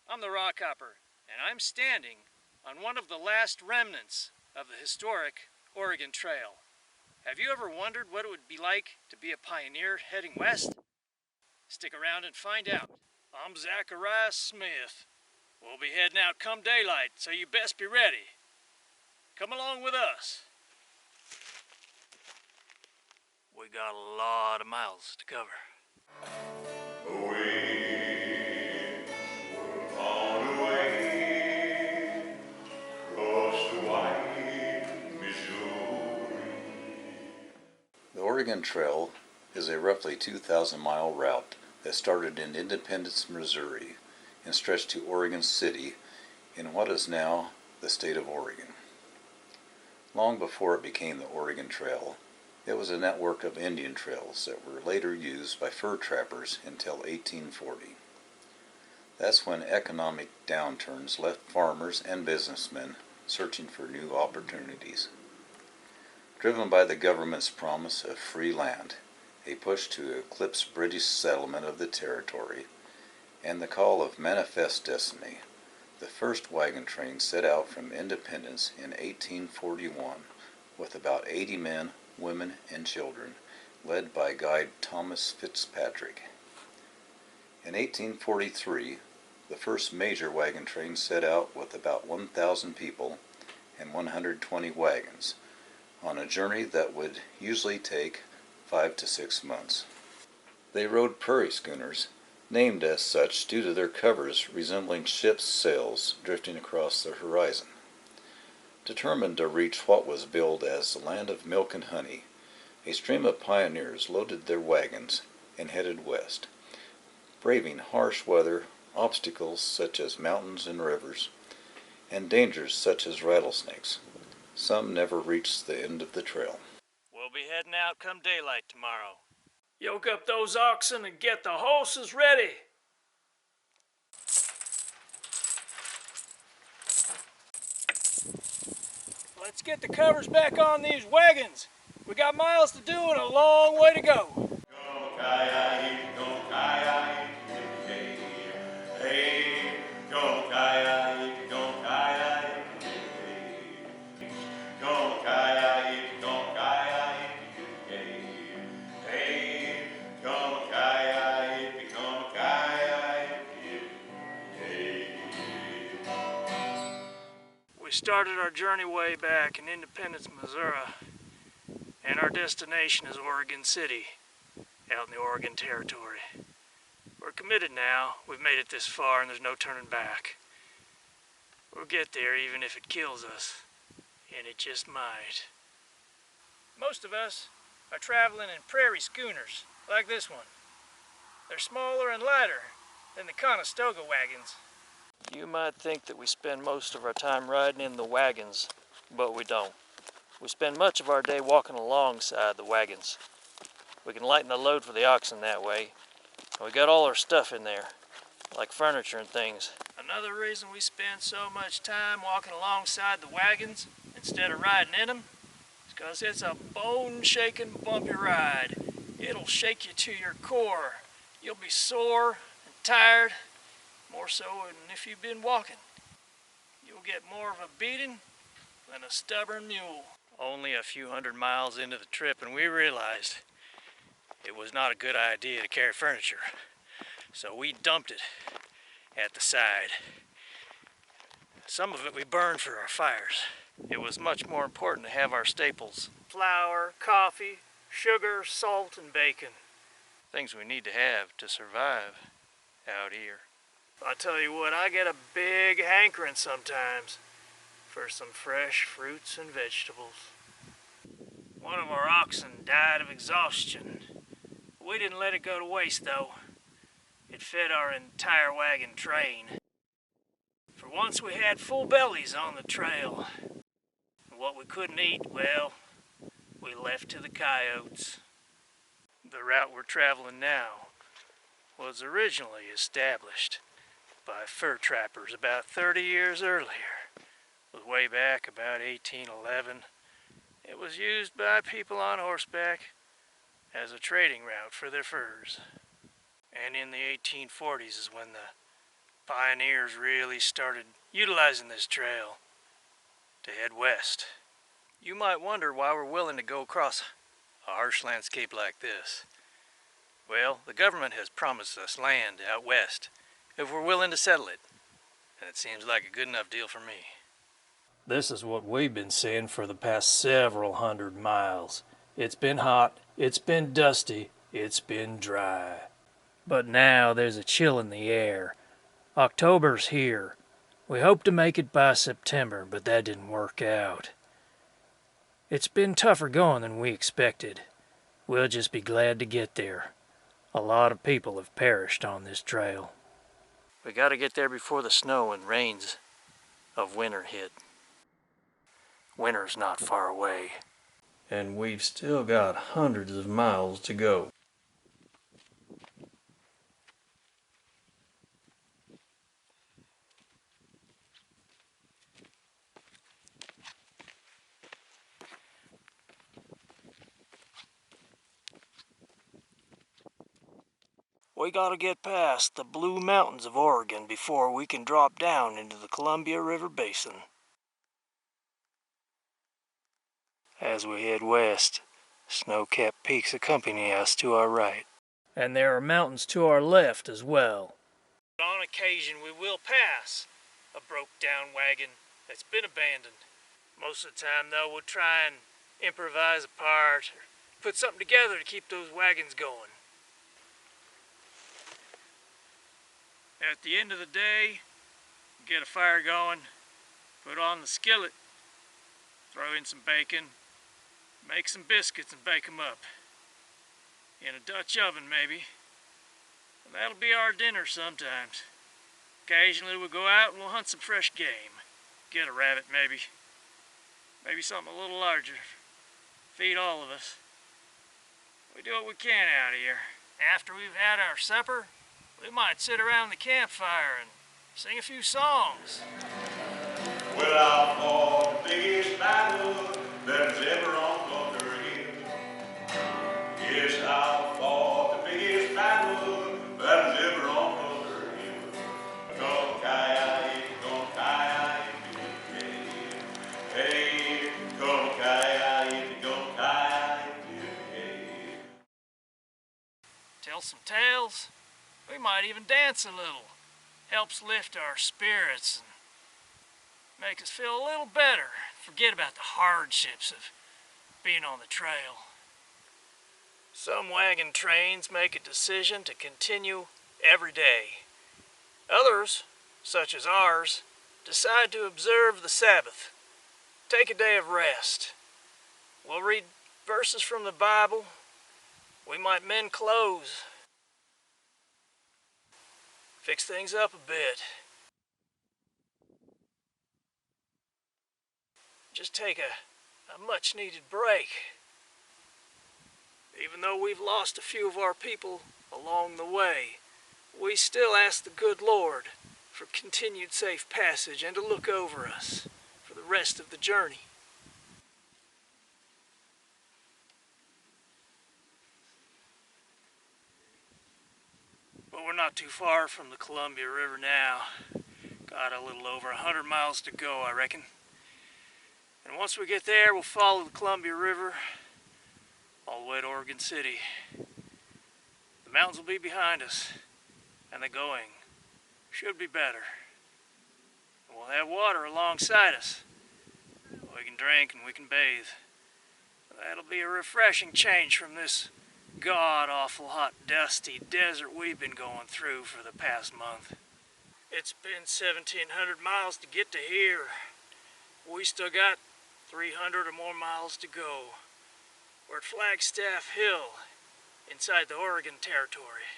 I'm the Rockhopper, and I'm standing on one of the last remnants of the historic Oregon Trail. Have you ever wondered what it would be like to be a pioneer heading west? Stick around and find out. I'm Zachariah Smith. We'll be heading out come daylight, so you best be ready. Come along with us. We got a lot of miles to cover. Away, on the way, across the white Missouri. The Oregon Trail is a roughly 2,000-mile route that started in Independence, Missouri, and stretched to Oregon City in what is now the state of Oregon. Long before it became the Oregon Trail, it was a network of Indian trails that were later used by fur trappers until 1840. That's when economic downturns left farmers and businessmen searching for new opportunities. Driven by the government's promise of free land, a push to eclipse British settlement of the territory, and the call of manifest destiny, the first wagon train set out from Independence in 1841 with about 80 men, women, and children, led by guide Thomas Fitzpatrick. In 1843, the first major wagon train set out with about 1,000 people and 120 wagons, on a journey that would usually take 5 to 6 months. They rode prairie schooners, named as such due to their covers resembling ships' sails drifting across the horizon. Determined to reach what was billed as the land of milk and honey, a stream of pioneers loaded their wagons and headed west, braving harsh weather, obstacles such as mountains and rivers, and dangers such as rattlesnakes. Some never reached the end of the trail. We'll be heading out come daylight tomorrow. Yoke up those oxen and get the horses ready. Let's get the covers back on these wagons. We got miles to do and a long way to go. We started our journey way back in Independence, Missouri, and our destination is Oregon City, out in the Oregon Territory. We're committed now. We've made it this far and there's no turning back. We'll get there even if it kills us, and it just might. Most of us are traveling in prairie schooners, like this one. They're smaller and lighter than the Conestoga wagons. You might think that we spend most of our time riding in the wagons, but we don't. We spend much of our day walking alongside the wagons. We can lighten the load for the oxen that way. We got all our stuff in there, like furniture and things. Another reason we spend so much time walking alongside the wagons instead of riding in them is because it's a bone-shaking, bumpy ride. It'll shake you to your core. You'll be sore and tired, more so than if you've been walking. You'll get more of a beating than a stubborn mule. Only a few hundred miles into the trip and we realized it was not a good idea to carry furniture. So we dumped it at the side. Some of it we burned for our fires. It was much more important to have our staples: flour, coffee, sugar, salt, and bacon. Things we need to have to survive out here. I tell you what, I get a big hankering sometimes for some fresh fruits and vegetables. One of our oxen died of exhaustion. We didn't let it go to waste though. It fed our entire wagon train. For once we had full bellies on the trail. And what we couldn't eat, well, we left to the coyotes. The route we're traveling now was originally established by fur trappers about 30 years earlier. It was way back about 1811. It was used by people on horseback as a trading route for their furs. And in the 1840s is when the Pioneers really started utilizing this trail to head west. You might wonder why we're willing to go across a harsh landscape like this. Well, the government has promised us land out west if we're willing to settle it, and it seems like a good enough deal for me. This is what we've been seeing for the past several hundred miles. It's been hot, it's been dusty, it's been dry. But now there's a chill in the air. October's here. We hoped to make it by September, but that didn't work out. It's been tougher going than we expected. We'll just be glad to get there. A lot of people have perished on this trail. We gotta get there before the snow and rains of winter hit. Winter's not far away. And we've still got hundreds of miles to go. We gotta get past the Blue Mountains of Oregon before we can drop down into the Columbia River Basin. As we head west, snow-capped peaks accompany us to our right. And there are mountains to our left as well. On occasion we will pass a broke-down wagon that's been abandoned. Most of the time though, we'll try and improvise a part or put something together to keep those wagons going. At the end of the day, get a fire going, put on the skillet, throw in some bacon, make some biscuits and bake them up. In a Dutch oven maybe. And that'll be our dinner sometimes. Occasionally we'll go out and we'll hunt some fresh game. Get a rabbit maybe. Maybe something a little larger. Feed all of us. We do what we can out here. After we've had our supper, we might sit around the campfire and sing a few songs. Well, I fought the biggest battle that was ever on Bunker Hill. Yes, I fought the biggest battle that was ever on Bunker Hill. Hey, Tell some tales. We might even dance a little. Helps lift our spirits and make us feel a little better. Forget about the hardships of being on the trail. Some wagon trains make a decision to continue every day. Others, such as ours, decide to observe the Sabbath. Take a day of rest. We'll read verses from the Bible. We might mend clothes. Fix things up a bit. Just take a much needed break. Even though we've lost a few of our people along the way, we still ask the good Lord for continued safe passage and to look over us for the rest of the journey. But we're not too far from the Columbia River now. Got a little over 100 miles to go, I reckon. And once we get there, we'll follow the Columbia River all the way to Oregon City. The mountains will be behind us, and the going should be better. And we'll have water alongside us. We can drink and we can bathe. That'll be a refreshing change from this god-awful hot, dusty desert we've been going through for the past month. It's been 1,700 miles to get to here. We still got 300 or more miles to go. We're at Flagstaff Hill, inside the Oregon Territory.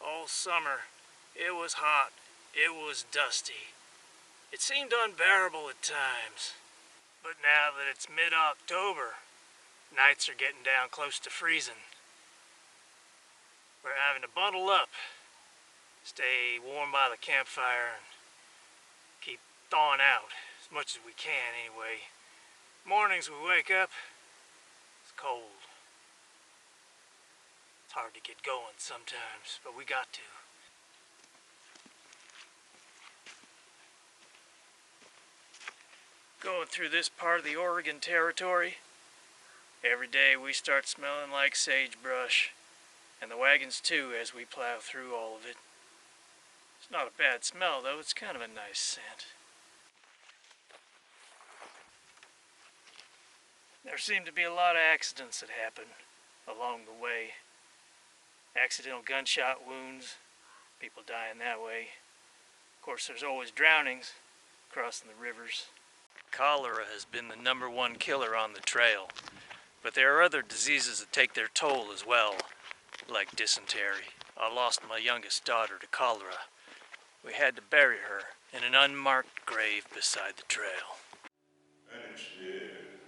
All summer, it was hot, it was dusty. It seemed unbearable at times. But now that it's mid-October, nights are getting down close to freezing. We're having to bundle up, stay warm by the campfire, and keep thawing out as much as we can anyway. Mornings we wake up, it's cold. It's hard to get going sometimes, but we got to. Going through this part of the Oregon Territory, every day we start smelling like sagebrush, and the wagons too as we plow through all of it. It's not a bad smell though, it's kind of a nice scent. There seem to be a lot of accidents that happen along the way. Accidental gunshot wounds, people dying that way. Of course, there's always drownings crossing the rivers. Cholera has been the #1 killer on the trail, but there are other diseases that take their toll as well, like dysentery. I lost my youngest daughter to cholera. We had to bury her in an unmarked grave beside the trail. And instead,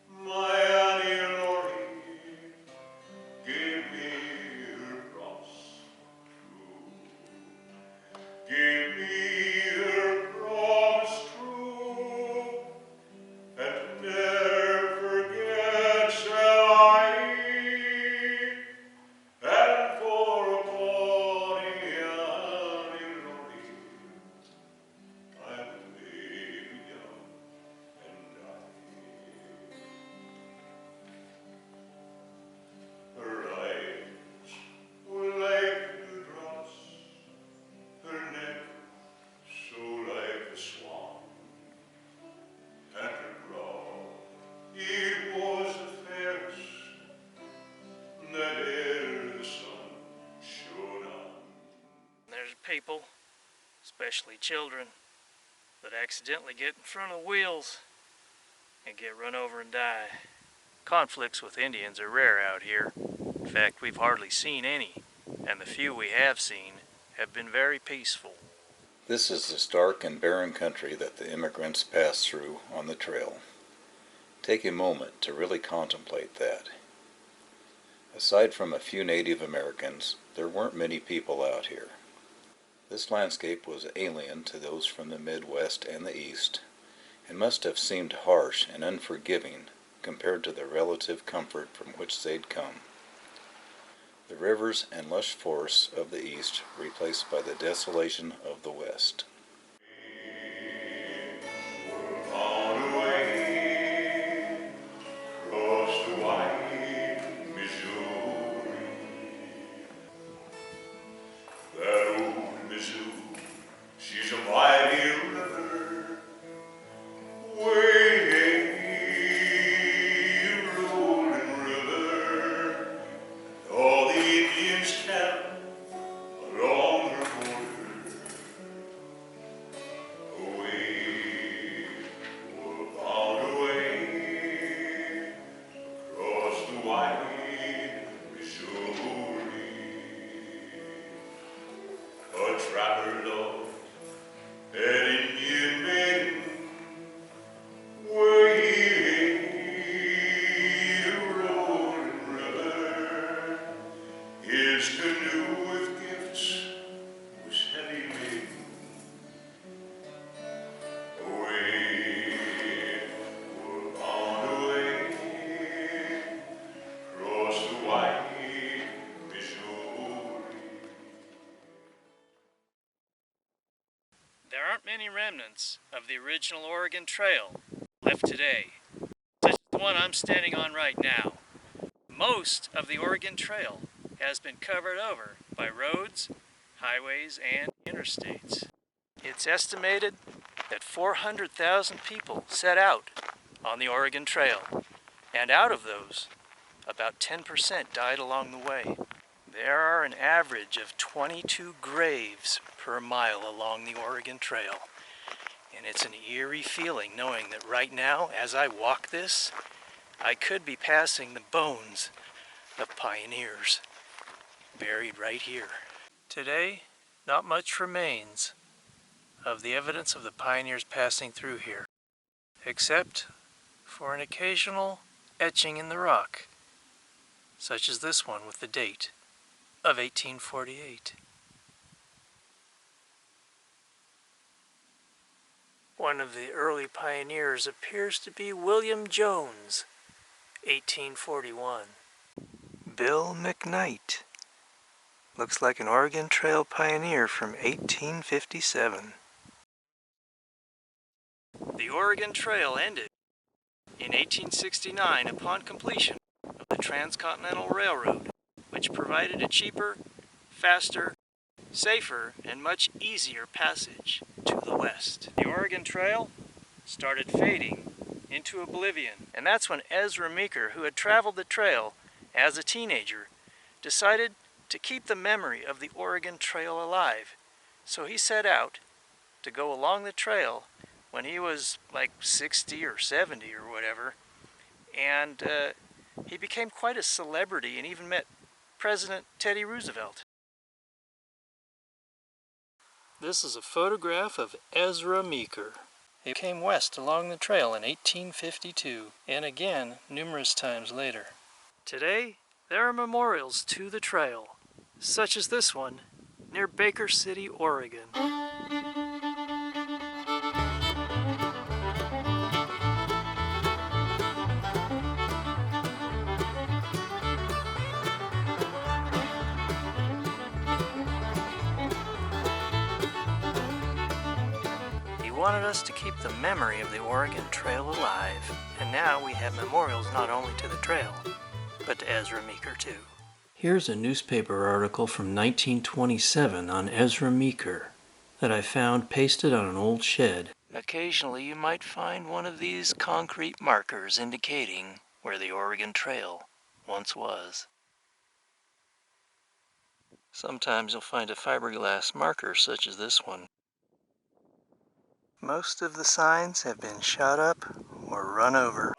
my Annie Laurie gave me her cross. Gave me her promise true, and never forget shall I. And for a bonny Annie Laurie, I will live young and die. Her eyes were like dewdrops, her neck so like a swan, and her brow, it was the fairest that e'er the sun shone on. There's people, especially children, that accidentally get in front of the wheels and get run over and die. Conflicts with Indians are rare out here. In fact, we've hardly seen any, and the few we have seen have been very peaceful. This is the stark and barren country that the immigrants passed through on the trail. Take a moment to really contemplate that. Aside from a few Native Americans, there weren't many people out here. This landscape was alien to those from the Midwest and the East, and must have seemed harsh and unforgiving compared to the relative comfort from which they'd come. The rivers and lush forests of the East replaced by the desolation of the West. On away across the wide Missouri, that old Missouri, she's a mighty river, way rolling river. All the Indians camp along her border. Away, we're bound away across the wide Missouri. A trapper loved an Indian maiden, way rolling river. His canoe with gifts was heavy laden. Away, we're bound away across the wide Missouri. There aren't many remnants of the original Oregon Trail left today, such as the one I'm standing on right now. Most of the Oregon Trail has been covered over by roads, highways, and interstates. It's estimated that 400,000 people set out on the Oregon Trail, and out of those, about 10% died along the way. There are an average of 22 graves per mile along the Oregon Trail, and it's an eerie feeling knowing that right now, as I walk this, I could be passing the bones of pioneers buried right here. Today, not much remains of the evidence of the pioneers passing through here, except for an occasional etching in the rock, such as this one with the date of 1848. One of the early pioneers appears to be William Jones, 1841. Bill McKnight. Looks like an Oregon Trail pioneer from 1857. The Oregon Trail ended in 1869 upon completion of the Transcontinental Railroad, which provided a cheaper, faster, safer, and much easier passage to the west. The Oregon Trail started fading into oblivion, and that's when Ezra Meeker, who had traveled the trail as a teenager, decided to keep the memory of the Oregon Trail alive. So he set out to go along the trail when he was like 60 or 70 or whatever, and he became quite a celebrity and even met President Teddy Roosevelt. This is a photograph of Ezra Meeker. He came west along the trail in 1852, and again numerous times later. Today, there are memorials to the trail, such as this one near Baker City, Oregon. He wanted us to keep the memory of the Oregon Trail alive, and now we have memorials not only to the trail, but to Ezra Meeker too. Here's a newspaper article from 1927 on Ezra Meeker that I found pasted on an old shed. Occasionally you might find one of these concrete markers indicating where the Oregon Trail once was. Sometimes you'll find a fiberglass marker such as this one. Most of the signs have been shot up or run over.